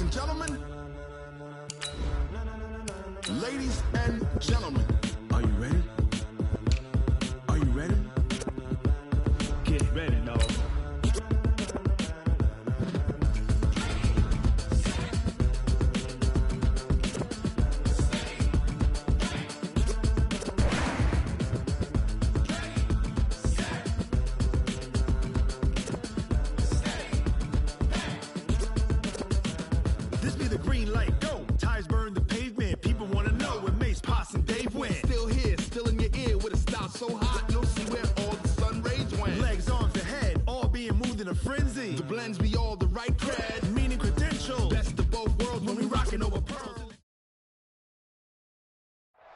and gentlemen, ladies and gentlemen, are you ready? Are you ready? Get ready, dog. This be the green light, go. Tires burn the pavement. People wanna know where Mace, Pops, and Dave went. Still here, still in your ear with a style so hot, you'll see where all the sun rays went. Legs, arms, and head, all being moved in a frenzy. The blends be all the right cred, meaning credentials. Best of both worlds when we rockin' over pearls.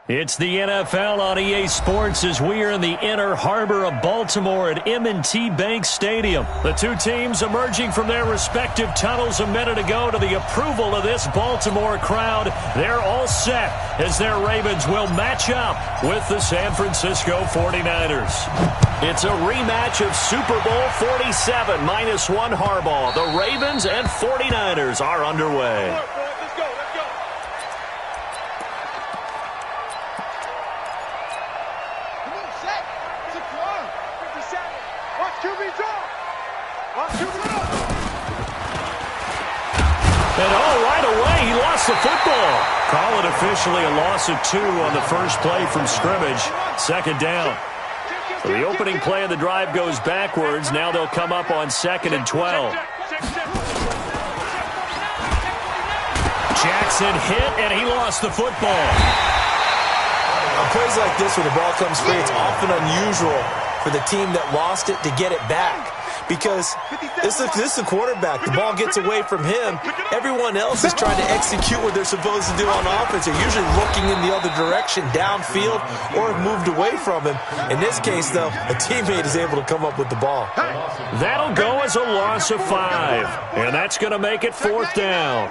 It's the NFL on EA Sports as we are in the inner harbor of Baltimore at M&T Bank Stadium. The two teams emerging from their respective tunnels a minute ago to the approval of this Baltimore crowd. They're all set as their Ravens will match up with the San Francisco 49ers. It's a rematch of Super Bowl 47 -1 Harbaugh. The Ravens and 49ers are underway. And right away, he lost the football. Call it officially a loss of 2 on the first play from scrimmage. Second down. So the opening play of the drive goes backwards. Now they'll come up on 2nd and 12. Jackson hit, and he lost the football. On plays like this where the ball comes free, it's often unusual for the team that lost it to get it back. Because this is the quarterback. The ball gets away from him. Everyone else is trying to execute what they're supposed to do on offense. They're usually looking in the other direction, downfield, or have moved away from him. In this case, though, a teammate is able to come up with the ball. That'll go as a loss of 5. And that's going to make it 4th down.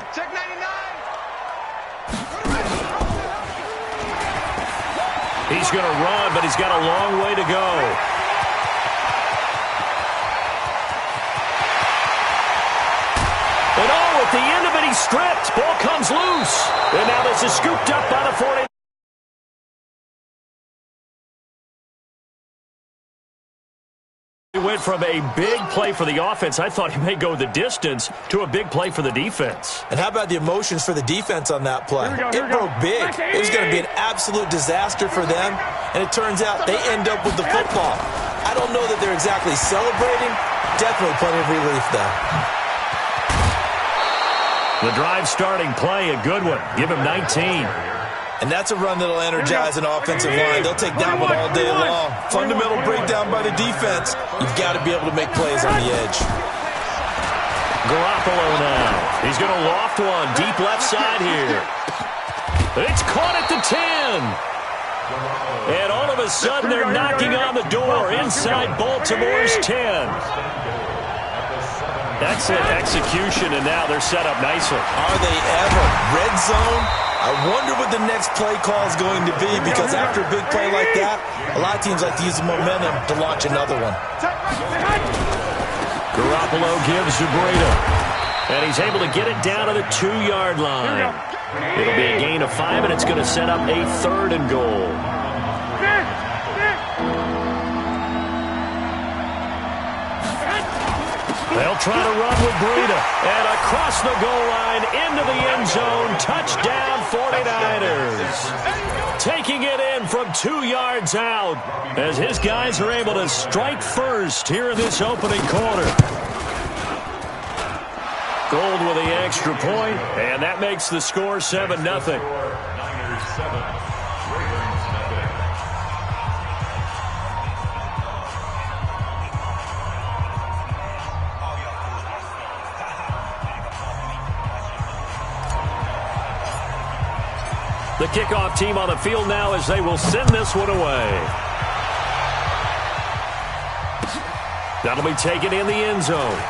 He's going to run, but he's got a long way to go. And at the end of it, he's stripped. Ball comes loose. And now this is scooped up by the 40. He went from a big play for the offense, I thought he may go the distance, to a big play for the defense. And how about the emotions for the defense on that play? It broke big. It was going to be an absolute disaster for them, and it turns out they end up with the football. I don't know that they're exactly celebrating. Definitely plenty of relief, though. The drive starting play, a good one. Give him 19. And that's a run that'll energize an offensive line. They'll take that one all day long. Fundamental breakdown by the defense. You've got to be able to make plays on the edge. Garoppolo now. He's going to loft one deep left side here. It's caught at the 10. And all of a sudden, they're knocking on the door inside Baltimore's 10. Excellent execution, and now they're set up nicely. Are they ever? Red zone? I wonder what the next play call is going to be, because after a big play like that, a lot of teams like to use the momentum to launch another one. Garoppolo gives to Breda, and he's able to get it down to the 2-yard line. It'll be a gain of 5, and it's going to set up a 3rd and goal. They'll try to run with Breda. And across the goal line, into the end zone. Touchdown, 49ers. Taking it in from 2 yards out as his guys are able to strike first here in this opening quarter. Gold with the extra point, and that makes the score 7-0. The kickoff team on the field now as they will send this one away. That'll be taken in the end zone.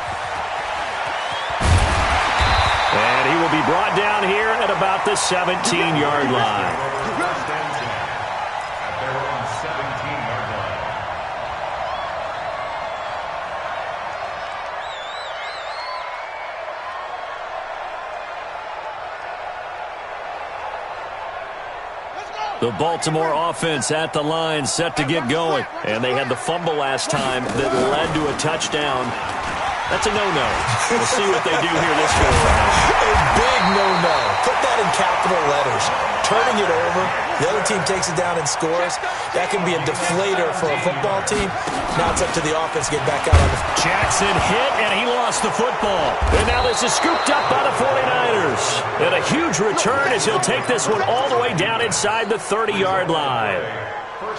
And he will be brought down here at about the 17-yard line. The Baltimore offense at the line, set to get going. And they had the fumble last time that led to a touchdown. That's a no-no. We'll see what they do here this go around. A big no-no. Put that in capital letters. Turning it over, the other team takes it down and scores. That can be a deflator for a football team. Now it's up to the offense to get back out on the... Jackson hit, and he lost the football. And now this is scooped up by the 49ers. And a huge return as he'll take this one all the way down inside the 30-yard line.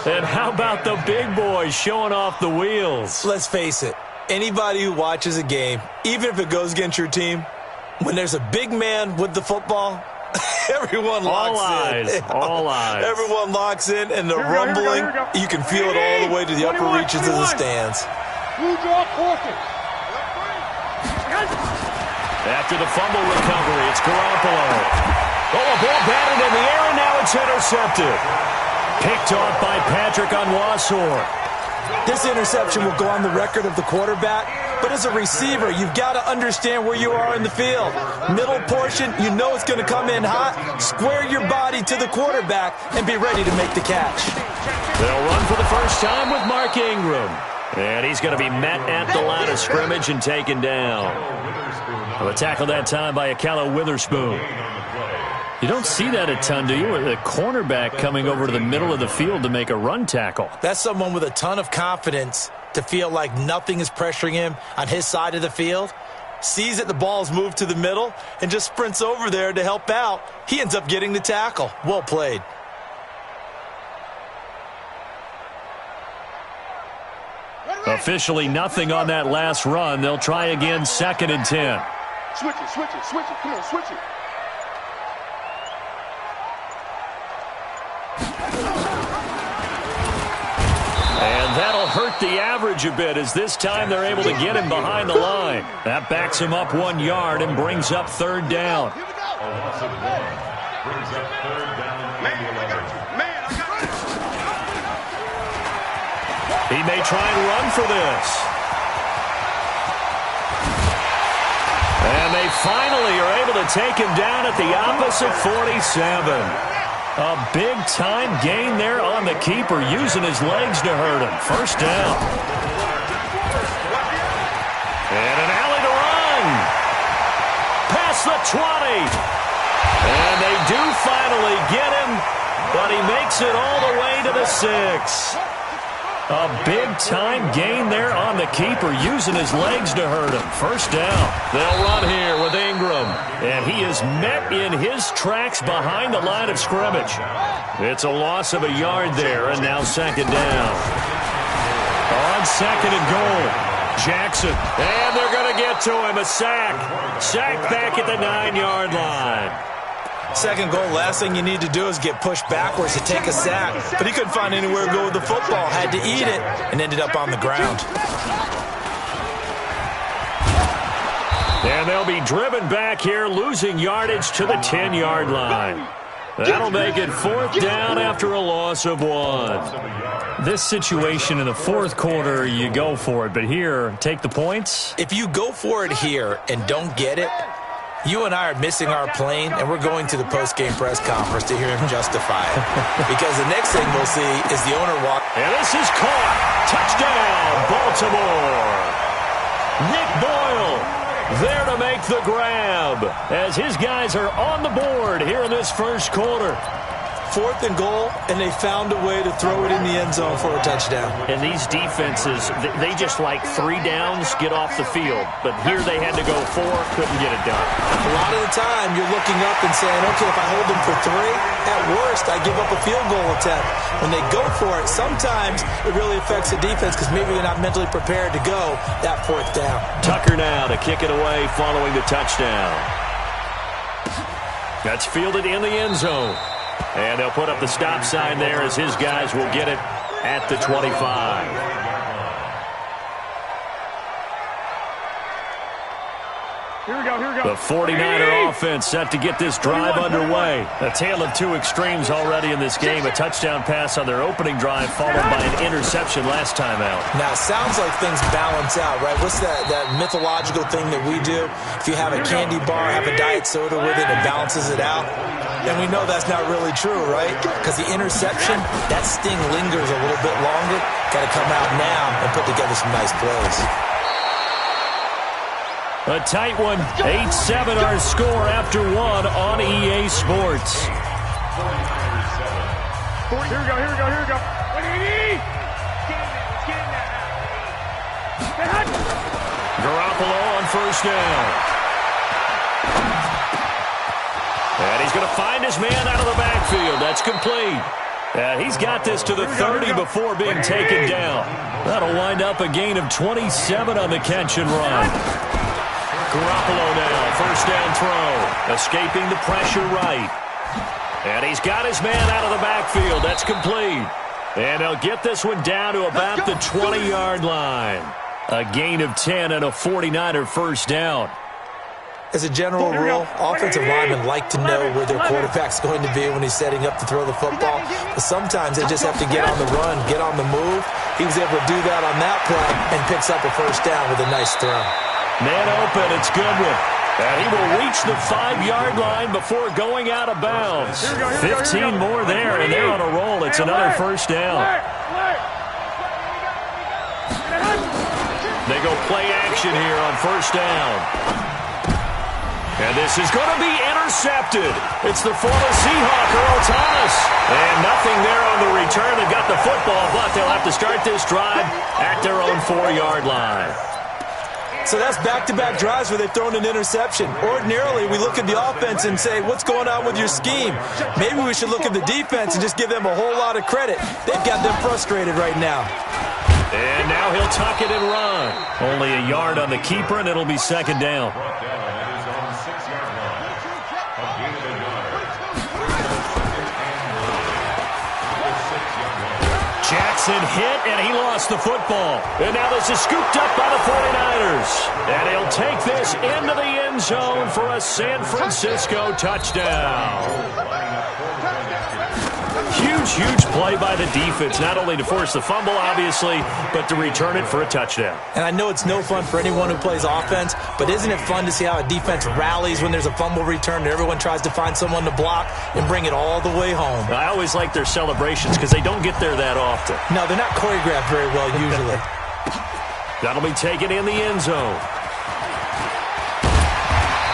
And how about the big boys showing off the wheels? Let's face it. Anybody who watches a game, even if it goes against your team, when there's a big man with the football, everyone locks in. All eyes. Everyone locks in, and the rumbling, you can feel it all the way to the upper reaches of the stands. After the fumble recovery, it's Garoppolo. Oh, a ball batted in the air, and now it's intercepted. Picked off by Patrick Onwuasor. This interception will go on the record of the quarterback, but as a receiver, you've got to understand where you are in the field. Middle portion, you know it's going to come in hot. Square your body to the quarterback and be ready to make the catch. They'll run for the first time with Mark Ingram. And he's going to be met at the line of scrimmage and taken down. A tackle that time by Akala Witherspoon. You don't see that a ton, do you? The cornerback coming over to the middle of the field to make a run tackle. That's someone with a ton of confidence to feel like nothing is pressuring him on his side of the field. Sees that the ball's moved to the middle and just sprints over there to help out. He ends up getting the tackle. Well played. Officially nothing on that last run. They'll try again, 2nd and 10. Switch it. Come on, switch it. And that'll hurt the average a bit as this time they're able to get him behind the line. That backs him up 1 yard and brings up 3rd down. He may try and run for this. And they finally are able to take him down at the opposite 47. A big-time gain there on the keeper, using his legs to hurt him. 1st down. And an alley to run. Past the 20. And they do finally get him, but he makes it all the way to the 6. A big-time gain there on the keeper, using his legs to hurt him. 1st down. They'll run here with Ingram. And he is met in his tracks behind the line of scrimmage. It's a loss of a yard there, and now 2nd down. On 2nd and goal, Jackson. And they're going to get to him, a sack. Sack back at the 9-yard line. 2nd goal, last thing you need to do is get pushed backwards to take a sack. But he couldn't find anywhere to go with the football. Had to eat it and ended up on the ground. And they'll be driven back here, losing yardage to the 10-yard line. That'll make it 4th down after a loss of 1. This situation in the 4th quarter, you go for it. But here, take the points. If you go for it here and don't get it, you and I are missing our plane, and we're going to the post-game press conference to hear him justify it. Because the next thing we'll see is the owner walk. And this is caught. Touchdown, Baltimore. Nick Boyle there to make the grab as his guys are on the board here in this 1st quarter. 4th and goal, and they found a way to throw it in the end zone for a touchdown. And these defenses, they just like 3 downs, get off the field. But here they had to go 4, couldn't get it done. A lot of the time, you're looking up and saying, okay, if I hold them for 3, at worst, I give up a field goal attempt. When they go for it, sometimes it really affects the defense because maybe they're not mentally prepared to go that 4th down. Tucker now to kick it away following the touchdown. That's fielded in the end zone. And they'll put up the stop sign there as his guys will get it at the 25. The 49er offense set to get this drive underway. A tale of two extremes already in this game. A touchdown pass on their opening drive followed by an interception last time out. Now, it sounds like things balance out, right? What's that mythological thing that we do? If you have a candy bar, have a diet soda with it, it balances it out. And we know that's not really true, right? Because the interception, that sting lingers a little bit longer. Got to come out now and put together some nice plays. A tight one. 8-7 our score after one on EA Sports. Here we go. Garoppolo on first down. And he's going to find his man out of the backfield. That's complete. And he's got this to the 30 before being taken down. That'll wind up a gain of 27 on the catch and run. Garoppolo now, first down throw. Escaping the pressure right. And he's got his man out of the backfield. That's complete. And they'll get this one down to about the 20-yard line. A gain of 10 and a 49er first down. As a general rule, offensive linemen like to know where their quarterback's going to be when he's setting up to throw the football. But sometimes they just have to get on the run, get on the move. He was able to do that on that play and picks up a first down with a nice throw. Man open, it's Goodwin. And he will reach the 5-yard line before going out of bounds. 15 more there, and they're on a roll. It's another first down. They go play action here on first down. And this is going to be intercepted. It's the former Seahawk, Earl Thomas. And nothing there on the return. They've got the football, but they'll have to start this drive at their own 4-yard line. So that's back-to-back drives where they've thrown an interception. Ordinarily, we look at the offense and say, what's going on with your scheme? Maybe we should look at the defense and just give them a whole lot of credit. They've got them frustrated right now. And now he'll tuck it and run. Only a yard on the keeper, and it'll be second down. Jackson hit, and he lost the football. And now this is scooped up by the 49ers. And he'll take this into the end zone for a San Francisco touchdown. Huge play by the defense, not only to force the fumble, obviously, but to return it for a touchdown. And I know it's no fun for anyone who plays offense, but isn't it fun to see how a defense rallies when there's a fumble return and everyone tries to find someone to block and bring it all the way home? I always like their celebrations because they don't get there that often. No, they're not choreographed very well usually. That'll be taken in the end zone.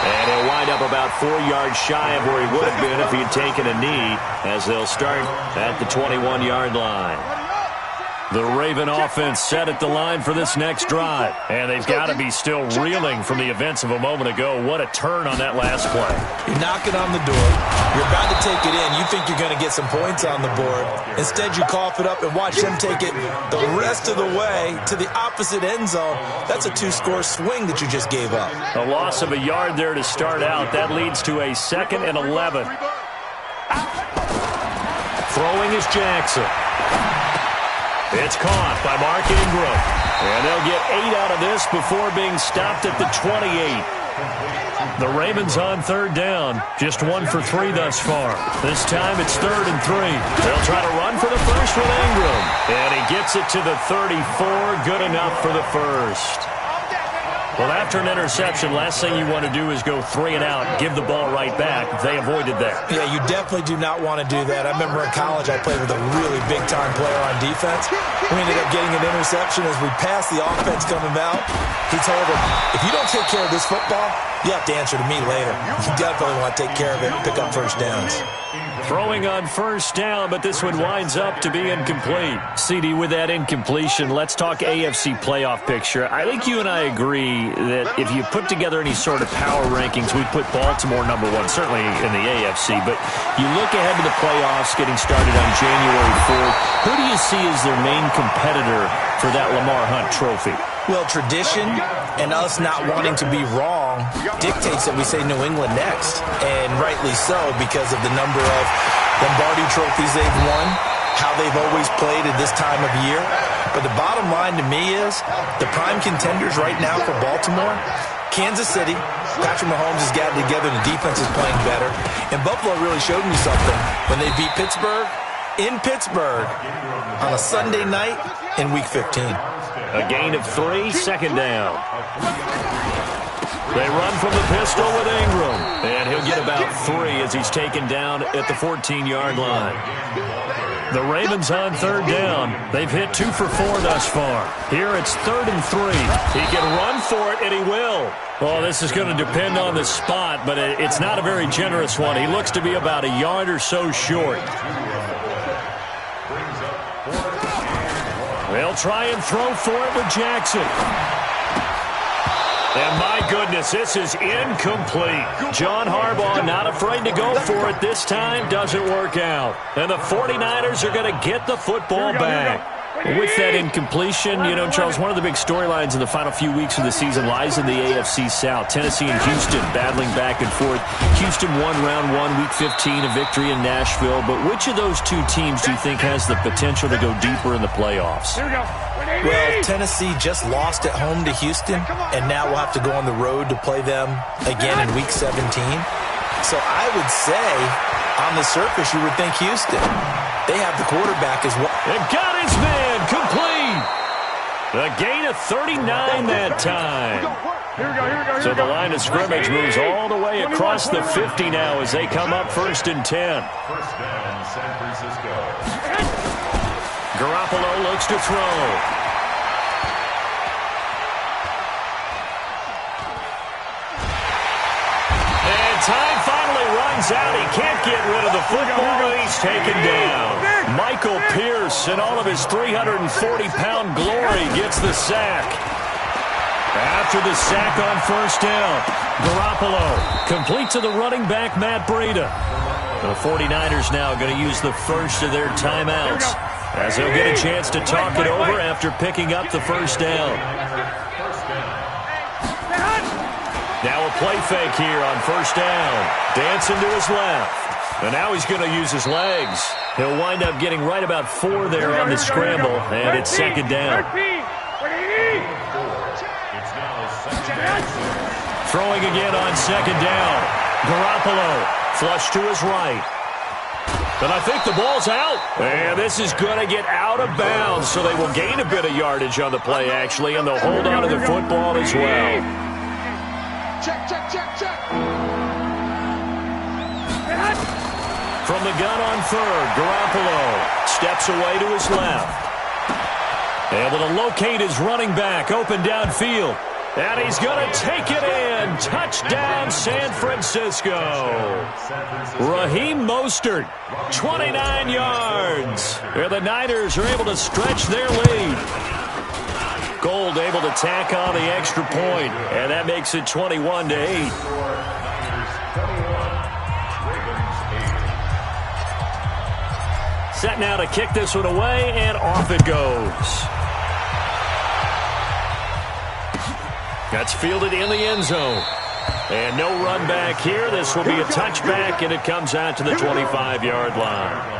And he'll wind up about 4 yards shy of where he would have been if he had taken a knee, as they'll start at the 21-yard line. The Raven offense set at the line for this next drive. And they've got to be still reeling from the events of a moment ago. What a turn on that last play. You're knocking on the door. You're about to take it in. You think you're going to get some points on the board. Instead, you cough it up and watch them take it the rest of the way to the opposite end zone. That's a 2-score swing that you just gave up. A loss of a yard there to start out. That leads to a 2nd and 11. Throwing is Jackson. It's caught by Mark Ingram. And they'll get 8 out of this before being stopped at the 28. The Ravens on third down. Just 1 for 3 thus far. This time it's 3rd and 3. They'll try to run for the first with Ingram. And he gets it to the 34. Good enough for the first. Well, after an interception, last thing you want to do is go 3 and out, give the ball right back. They avoided that. Yeah, you definitely do not want to do that. I remember in college I played with a really big-time player on defense. We ended up getting an interception as we passed the offense coming out. He told him, if you don't take care of this football, you have to answer to me later. You definitely want to take care of it and pick up first downs. Throwing on first down, but this one winds up to be incomplete. CD, with that incompletion, let's talk AFC playoff picture. I think you and I agree that if you put together any sort of power rankings, we'd put Baltimore number 1, certainly in the AFC. But you look ahead to the playoffs getting started on January 4th. Who do you see as their main competitor for that Lamar Hunt trophy? Well, tradition and us not wanting to be wrong dictates that we say New England next. And rightly so, because of the number of Lombardi trophies they've won, how they've always played at this time of year. But the bottom line to me is the prime contenders right now for Baltimore, Kansas City, Patrick Mahomes has gathered together, the defense is playing better, and Buffalo really showed me something when they beat Pittsburgh in Pittsburgh on a Sunday night in Week 15. A gain of 3, second down. They run from the pistol with Ingram, and he'll get about 3 as he's taken down at the 14-yard line. The Ravens on third down. They've hit 2 for 4 thus far. Here it's 3rd and 3. He can run for it, and he will. Well, this is going to depend on the spot, but it's not a very generous one. He looks to be about a yard or so short. They'll try and throw for it with Jackson. And my goodness, this is incomplete. John Harbaugh not afraid to go for it this time. Doesn't work out. And the 49ers are going to get the football back. With that incompletion, you know, Charles, one of the big storylines in the final few weeks of the season lies in the AFC South. Tennessee and Houston battling back and forth. Houston won round 1, week 15, a victory in Nashville. But which of those two teams do you think has the potential to go deeper in the playoffs? Well, Tennessee just lost at home to Houston, and now we'll have to go on the road to play them again in week 17. So I would say, on the surface, you would think Houston. They have the quarterback as well. They've got his man complete. A gain of 39 that time. So the line of scrimmage moves all the way across the 50 now as they come up 1st and 10. First down, San Francisco. Garoppolo looks to throw. And time finally runs out. He can't get rid of the football. He's taken down. Michael Pierce, in all of his 340-pound glory, gets the sack. After the sack on 1st down, Garoppolo complete to the running back, Matt Breida. The 49ers now going to use the first of their timeouts, as they'll get a chance to talk it over after picking up the 1st down. Now a play fake here on 1st down. Dancing to his left. And now he's going to use his legs. He'll wind up getting right about 4 there on the scramble, and it's 2nd down. Throwing again on 2nd down. Garoppolo flush to his right. But I think the ball's out. And this is going to get out of bounds, so they will gain a bit of yardage on the play, actually, and they'll hold on to the football as well. Check. From the gun on 3rd, Garoppolo steps away to his left. Able to locate his running back open downfield. And he's going to take it in. Touchdown, San Francisco. Raheem Mostert, 29 yards. Where the Niners are able to stretch their lead. Gold able to tack on the extra point, and that makes it 21-8. Set now to kick this one away, and off it goes. That's fielded in the end zone. And no run back here. This will be a touchback, and it comes out to the 25-yard line.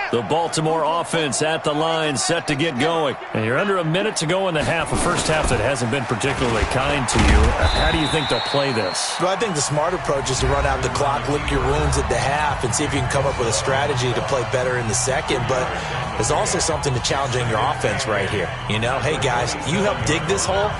The Baltimore offense at the line, set to get going. And you're under a minute to go in the half, a first half that hasn't been particularly kind to you. How do you think they'll play this? Well, I think the smart approach is to run out the clock, lick your wounds at the half, and see if you can come up with a strategy to play better in the second. But there's also something to challenging your offense right here. You know, hey, guys, you help dig this hole.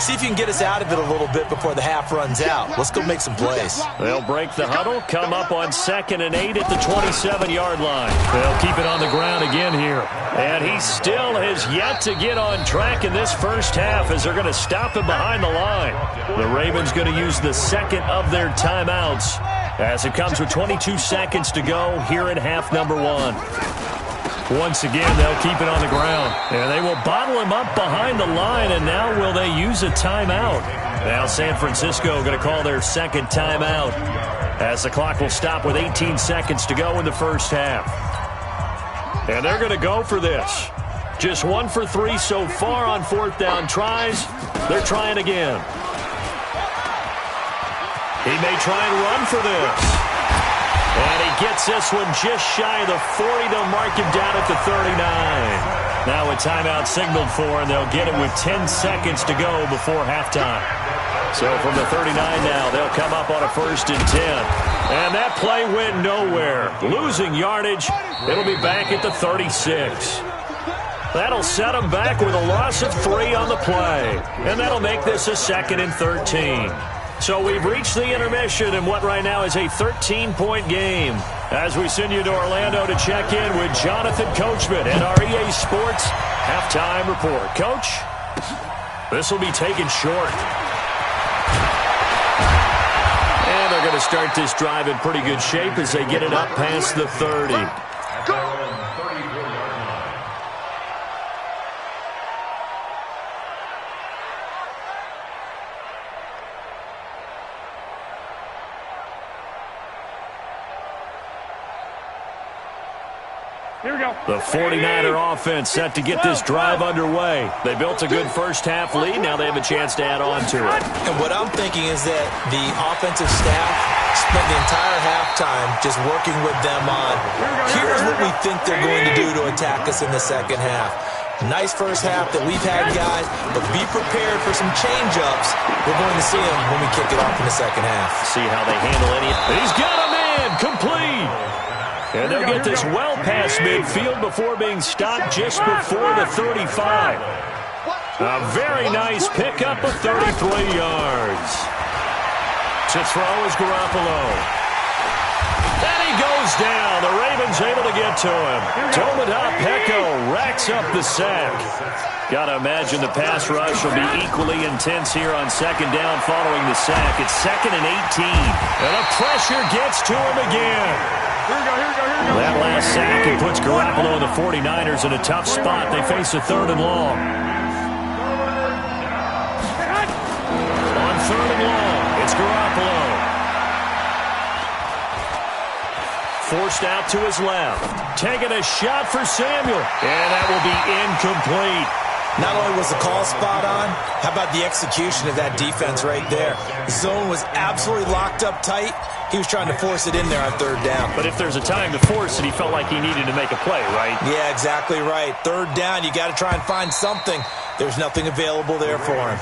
See if you can get us out of it a little bit before the half runs out. Let's go make some plays. They'll break the huddle, come up on 2nd and 8 at the 27-yard line. They'll keep it on the ground again here. And he still has yet to get on track in this first half as they're going to stop him behind the line. The Ravens going to use the second of their timeouts as it comes with 22 seconds to go here in half number 1. Once again, they'll keep it on the ground. And they will bottle him up behind the line, and now will they use a timeout? Now San Francisco going to call their second timeout as the clock will stop with 18 seconds to go in the first half. And they're going to go for this. Just 1 for 3 so far on 4th down tries. They're trying again. He may try and run for this. And he gets this one just shy of the 40. They'll mark him down at the 39. Now a timeout signaled for, and they'll get it with 10 seconds to go before halftime. So from the 39 now, they'll come up on a 1st and 10. And that play went nowhere. Losing yardage. It'll be back at the 36. That'll set them back with a loss of 3 on the play. And that'll make this a 2nd and 13. So we've reached the intermission in what right now is a 13-point game. As we send you to Orlando to check in with Jonathan Coachman and our EA Sports halftime report. Coach, this will be taken short. And they're going to start this drive in pretty good shape as they get it up past the 30. Here we go. The 49er offense set to get this drive underway. They built a good first-half lead. Now they have a chance to add on to it. And what I'm thinking is that the offensive staff spent the entire halftime just working with them on, here's what we think they're going to do to attack us in the second half. Nice first half that we've had, guys, but be prepared for some change-ups. We're going to see them when we kick it off in the second half. See how they handle any. He's got a man complete. And they'll get this well past midfield before being stopped just before the 35. A very nice pickup of 33 yards. To throw is Garoppolo. And he goes down. The Ravens able to get to him. Tomoda Peko racks up the sack. Got to imagine the pass rush will be equally intense here on 2nd down following the sack. It's 2nd and 18. And the pressure gets to him again. That last sack, it puts Garoppolo and the 49ers in a tough spot. They face a 3rd and long. On 3rd and long, it's Garoppolo. Forced out to his left. Taking a shot for Samuel. And that will be incomplete. Not only was the call spot on, how about the execution of that defense right there? The zone was absolutely locked up tight. He was trying to force it in there on 3rd down. But if there's a time to force it, he felt like he needed to make a play, right? Yeah, exactly right. 3rd down, you got to try and find something. There's nothing available there for him.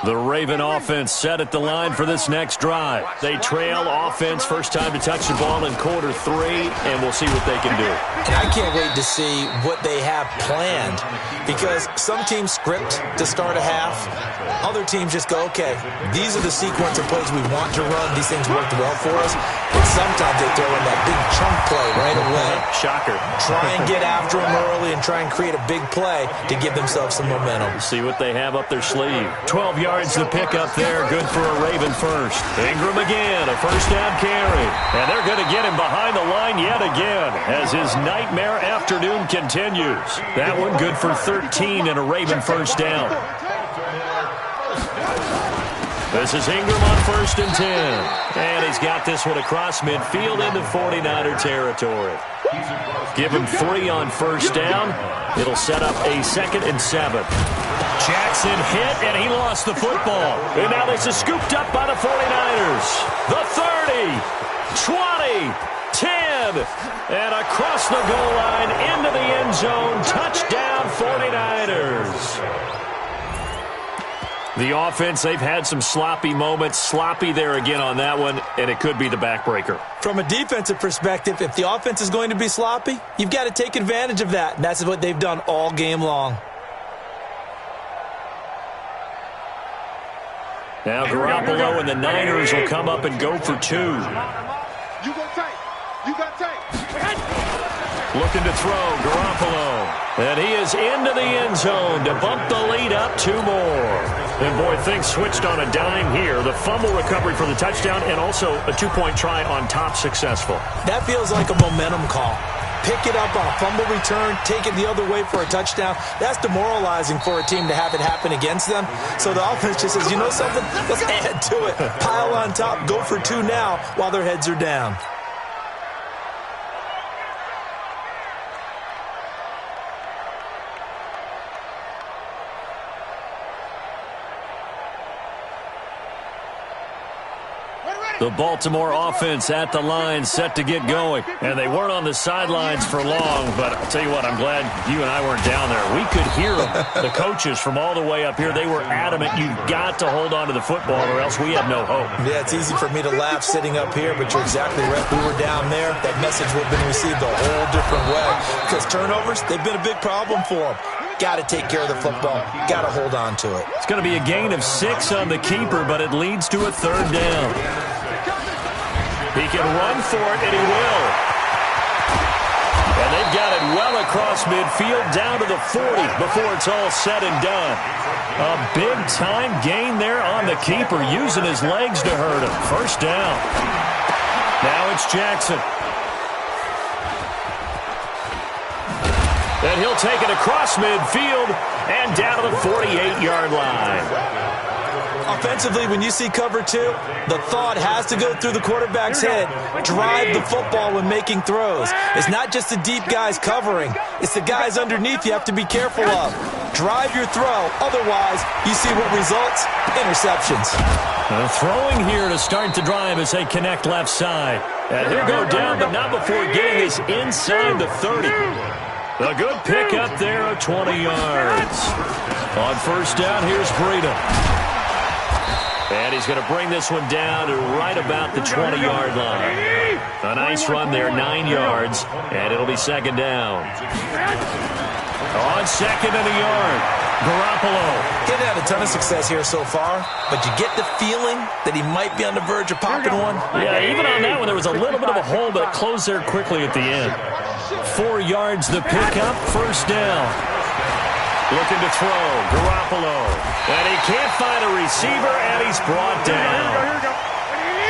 The Raven offense set at the line for this next drive. They trail offense, first time to touch the ball in quarter 3, and we'll see what they can do. And I can't wait to see what they have planned, because some teams script to start a half. Other teams just go, okay, these are the sequence of plays we want to run. These things worked well for us. But sometimes they throw in that big chunk play right away. Shocker. Try and get after them early and try and create a big play to give themselves some momentum. See what they have up their sleeve. 12 yards to pick up there. Good for a Raven first. Ingram again, a first down carry. And they're going to get him behind the line yet again as his nightmare afternoon continues. That one good for 13 and a Raven first down. This is Ingram on 1st and 10. And he's got this one across midfield into 49er territory. Give him 3 on 1st down. It'll set up a 2nd and 7. Jackson hit, and he lost the football. And now this is scooped up by the 49ers. The 30, 20, 10, and across the goal line into the end zone. Touchdown 49ers. The offense, they've had some sloppy moments. Sloppy there again on that one, and it could be the backbreaker. From a defensive perspective, if the offense is going to be sloppy, you've got to take advantage of that. And that's what they've done all game long. Now Garoppolo and the Niners will come up and go for 2. You got tape. You got tape. Looking to throw, Garoppolo. And he is into the end zone to bump the lead up 2 more. And boy, things switched on a dime here. The fumble recovery for the touchdown and also a 2-point try on top successful. That feels like a momentum call. Pick it up on a fumble return, take it the other way for a touchdown. That's demoralizing for a team to have it happen against them. So the offense just says, you know something? Let's add to it. Pile on top, go for 2 now while their heads are down. The Baltimore offense at the line, set to get going. And they weren't on the sidelines for long, but I'll tell you what, I'm glad you and I weren't down there. We could hear them, the coaches from all the way up here. They were adamant, you've got to hold on to the football or else we have no hope. Yeah, it's easy for me to laugh sitting up here, but you're exactly right. If we were down there, that message would have been received a whole different way. Because turnovers, they've been a big problem for them. Got to take care of the football. Got to hold on to it. It's going to be a gain of 6 on the keeper, but it leads to a 3rd down. He can run for it, and he will. And they've got it well across midfield, down to the 40 before it's all said and done. A big-time gain there on the keeper, using his legs to hurt him. 1st down. Now it's Jackson. And he'll take it across midfield and down to the 48-yard line. Offensively, when you see cover 2, the thought has to go through the quarterback's head. Drive the football when making throws. It's not just the deep guys covering. It's the guys underneath you have to be careful of. Drive your throw. Otherwise, you see what results? Interceptions. Throwing here to start the drive as they connect left side. And he'll go down, but not before getting this inside the 30. A good pick up there of 20 yards. On 1st down, here's Breida. And he's going to bring this one down to right about the 20-yard line. A nice run there, 9 yards, and it'll be 2nd down. On 2nd and a yard, Garoppolo. He's had a ton of success here so far, but you get the feeling that he might be on the verge of popping one. Yeah, even on that one, there was a little bit of a hole, but it closed there quickly at the end. 4 yards the pickup, 1st down. Looking to throw, Garoppolo. And he can't find a receiver, and he's brought down.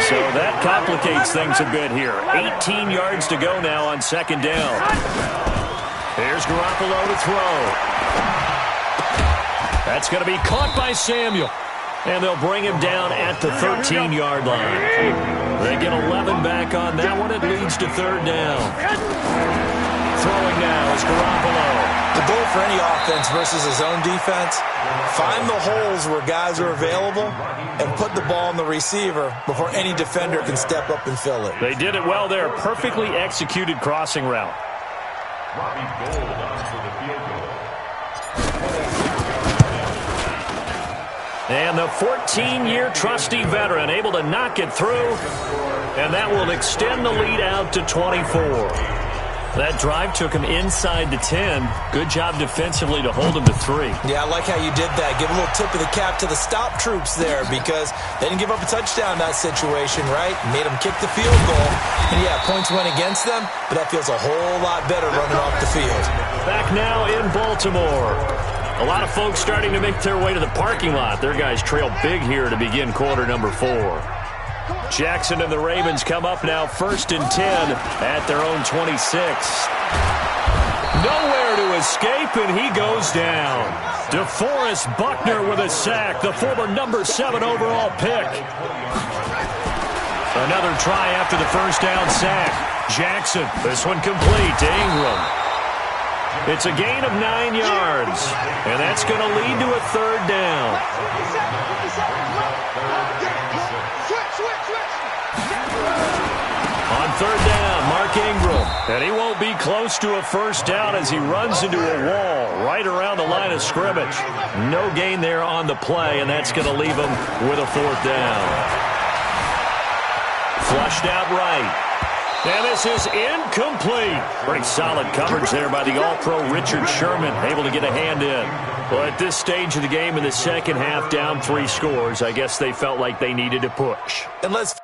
So that complicates things a bit here. 18 yards to go now on 2nd down. Here's Garoppolo to throw. That's going to be caught by Samuel. And they'll bring him down at the 13-yard line. They get 11 back on that one. It leads to 3rd down. Throwing now is Garoppolo. The goal for any offense versus his own defense, find the holes where guys are available and put the ball in the receiver before any defender can step up and fill it. They did it well there. Perfectly executed crossing route. And the 14-year trusty veteran able to knock it through, and that will extend the lead out to 24. That drive took him inside the 10. Good job defensively to hold him to 3. Yeah, I like how you did that. Give a little tip of the cap to the stop troops there because they didn't give up a touchdown in that situation, right? Made them kick the field goal. And, yeah, points went against them, but that feels a whole lot better running off the field. Back now in Baltimore. A lot of folks starting to make their way to the parking lot. Their guys trail big here to begin quarter number 4. Jackson and the Ravens come up now 1st and 10 at their own 26. Nowhere to escape, and he goes down. DeForest Buckner with a sack, the former number 7 overall pick. Another try after the 1st down sack. Jackson, this one complete to Ingram. It's a gain of 9 yards, and that's going to lead to a 3rd down. On 3rd down, Mark Ingram. And he won't be close to a 1st down as he runs into a wall right around the line of scrimmage. No gain there on the play, and that's going to leave him with a 4th down. Flushed out right. And this is incomplete. Pretty solid coverage there by the All-Pro Richard Sherman, able to get a hand in. Well, at this stage of the game in the 2nd half, down 3 scores, I guess they felt like they needed to push. And let's